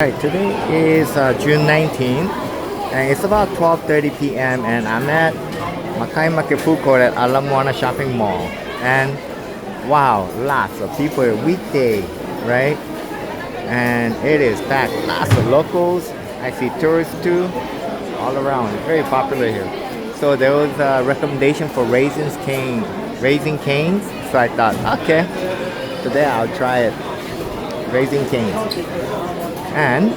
Alright, today is June 19th and it's about 12:30 p.m. and I'm at Makai food court at Moana shopping mall, and wow, lots of people, weekday, right? And it is packed, lots of locals. I see tourists too, all around. It's very popular here. So there was a recommendation for raising canes, so I thought, okay, today I'll try it, raising canes. And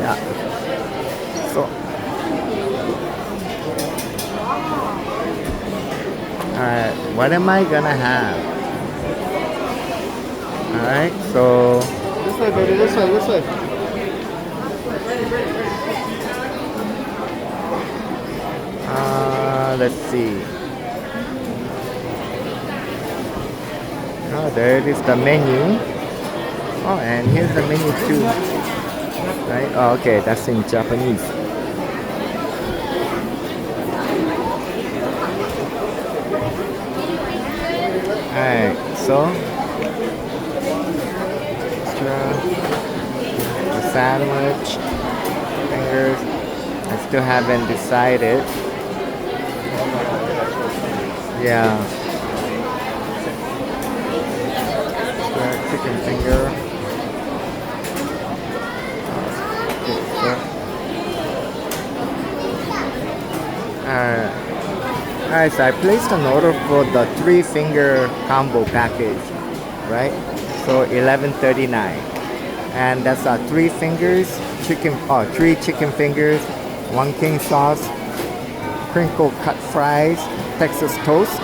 yeah, so what am I gonna have? Alright, so This way, baby, this way, this way. Let's see. Oh, there it is, the menu. Oh, and here's the menu too. Right? Oh, okay, that's in Japanese. Alright, so the sandwich, fingers. I still haven't decided. Yeah. Chicken finger. Alright, so I placed an order for the 3-finger combo package, right? So $11.39, and that's 3 fingers, chicken, 3 chicken fingers, 1 king sauce, crinkle cut fries, Texas toast,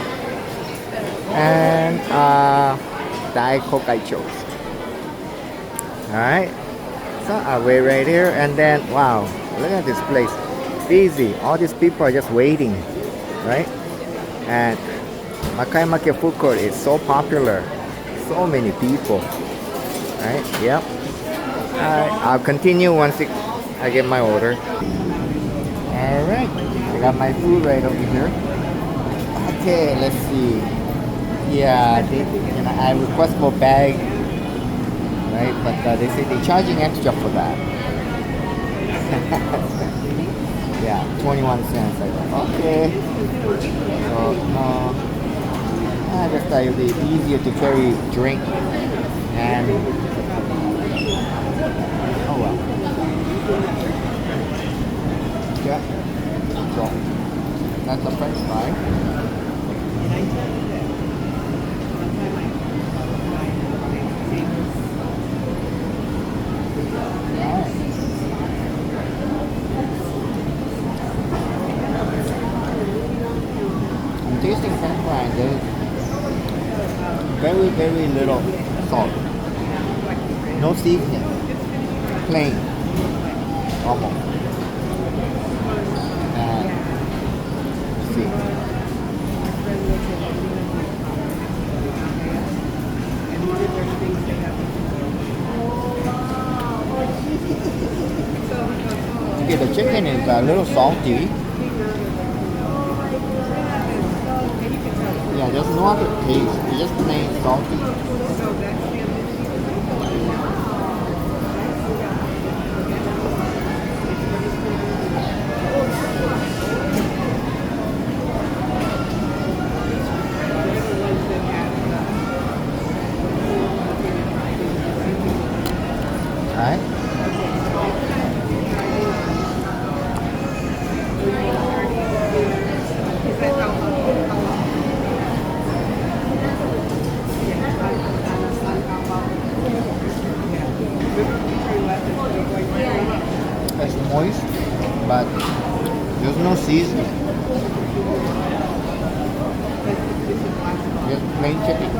and Diet Coke chose. Alright, so I wait right here, and then wow, look at this place, busy. All these people are just waiting, right? And Makai food court is so popular, so many people, right? Yep. Alright, I'll continue once I get my order. Alright, I got my food right over here. Okay, let's see. Yeah, I request for bag, right? But they say they're charging extra for that. Yeah, 21 cents. I thought, okay. So, I just thought it would be easier to carry drink and oh well. Yeah. So that's a French fry. Tasting French fries, there's very little salt, no seasoning, plain, almost. Let's see. Okay, the chicken is a little salty. Yeah, there's no other taste. It's just plain salty. Alright. It's moist, but there's no seasoning. Just plain chicken.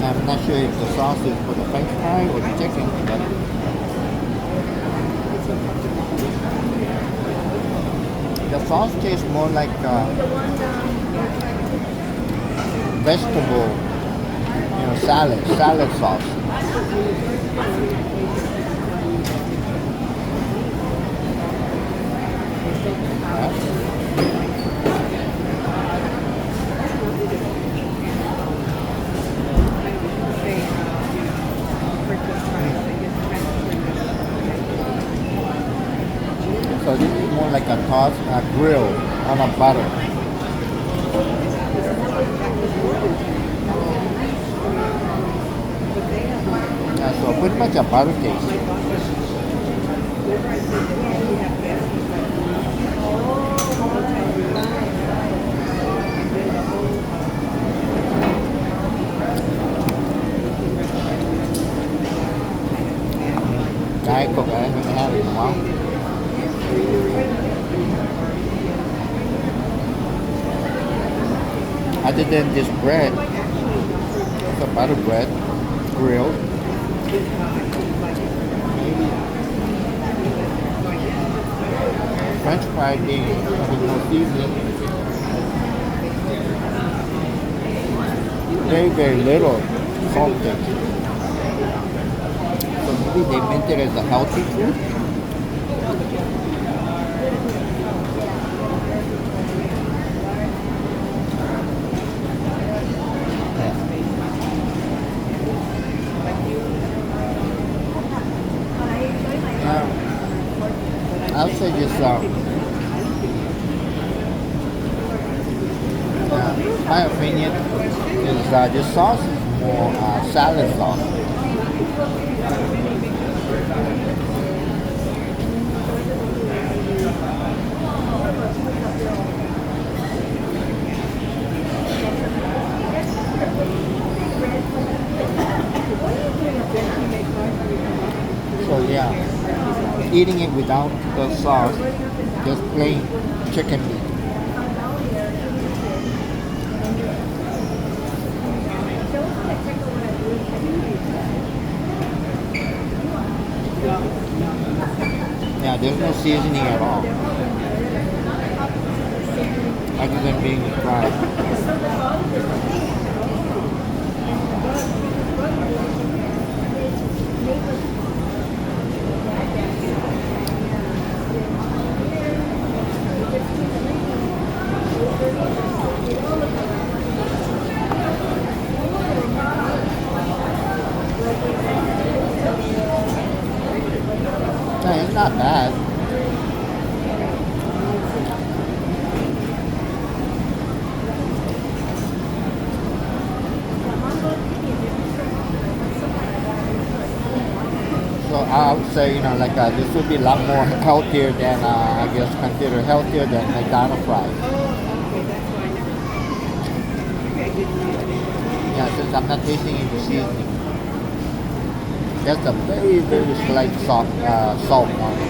I'm not sure if the sauce is for the French fry or the chicken, but the sauce tastes more like vegetable, salad sauce. So this is more like a tossed grill on a butter. Yeah, so pretty much a butter taste. Diet Coke, I haven't had it in a while. Other than this bread, it's a butter bread, grilled. French fried beans with no seasoning. Very, very little salted. So maybe they meant it as a healthy food. I would say just, my opinion is this sauce is more salad sauce. So yeah, eating it without the sauce, just plain chicken meat. Yeah, there's no seasoning at all. Other than being fried. No, it's not bad. So I would say, like this would be a lot more healthier than, I guess, considered healthier than McDonald's fries. Yeah, since I'm not tasting any seasoning. Just a very, very slight salt on it.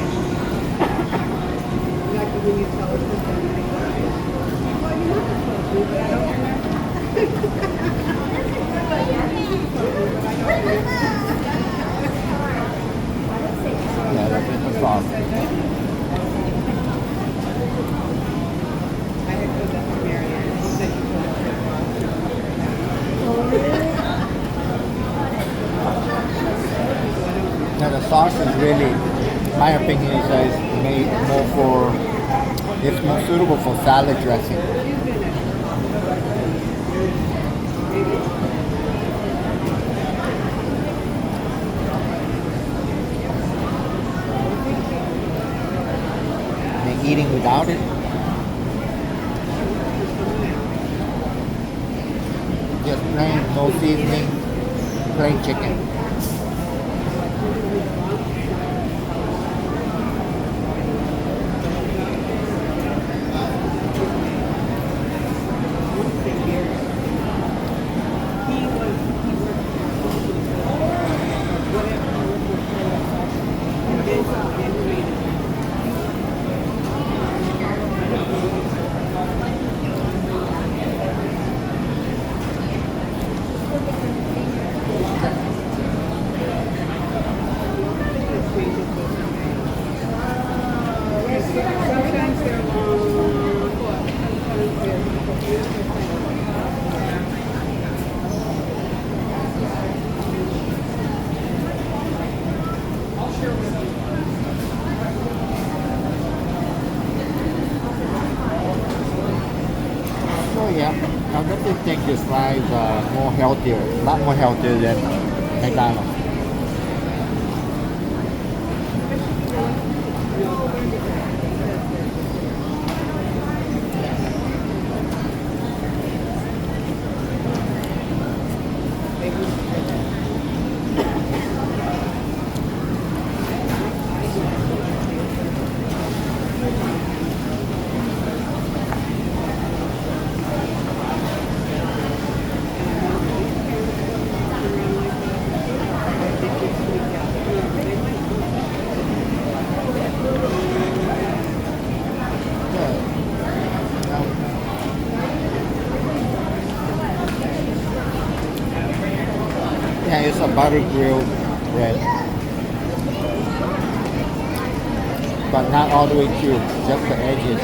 Yeah, that's in the sauce. Now the sauce is really, my opinion is made more for, it's more suitable for salad dressing. And eating without it, just plain, no seasoning, plain chicken. Yeah, I definitely think this fries are more healthier, a lot more healthier than McDonald's. Yeah, it's a butter grilled bread, but not all the way through, just the edges.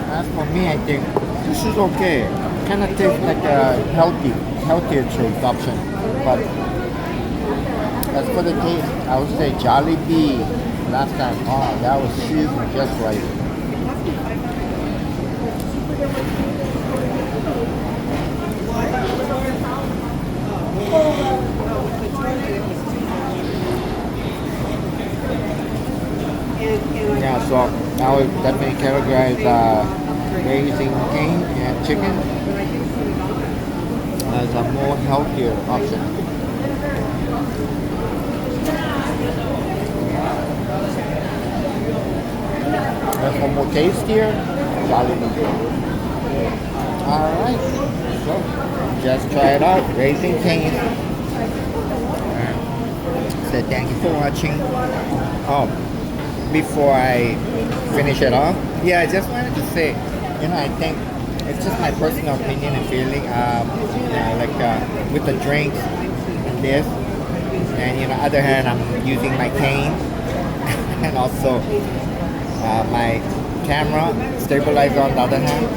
As for me, I think this is okay. Kind of tastes like a healthier choice option. But as for the taste, I would say Jollibee last time. Oh, that was seasoned just right. Yeah, so I would definitely categorize raising cane and chicken as a more healthier option. As for more tastier, Jollibee. Alright, so just try it out, raising cane. So thank you for watching. Oh, before I finish it off, yeah, I just wanted to say, I think it's just my personal opinion and feeling. With the drinks and this, and other hand, I'm using my cane and also my camera stabilizer on the other hand.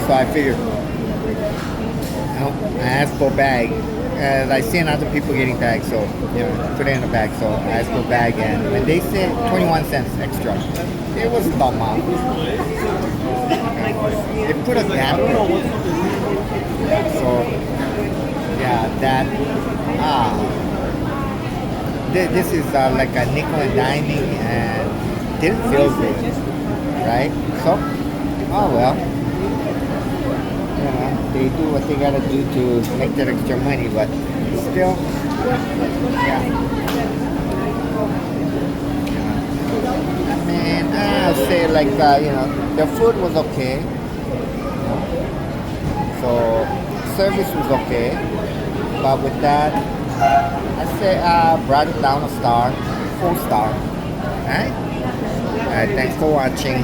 So I figured, I asked for a bag. As I seen other people getting bags, so put it in a bag. So I asked for a bag, and when they said 21 cents extra, it was about mouth. They put a damper. So yeah, that this is like a nickel and diming, and didn't feel good, right? So oh well. They do what they gotta do to make that extra money, but still, yeah. I mean, I'll say like the food was okay. So service was okay, but with that, I say brought it down a star, 4 star. Alright? Alright, thanks for watching.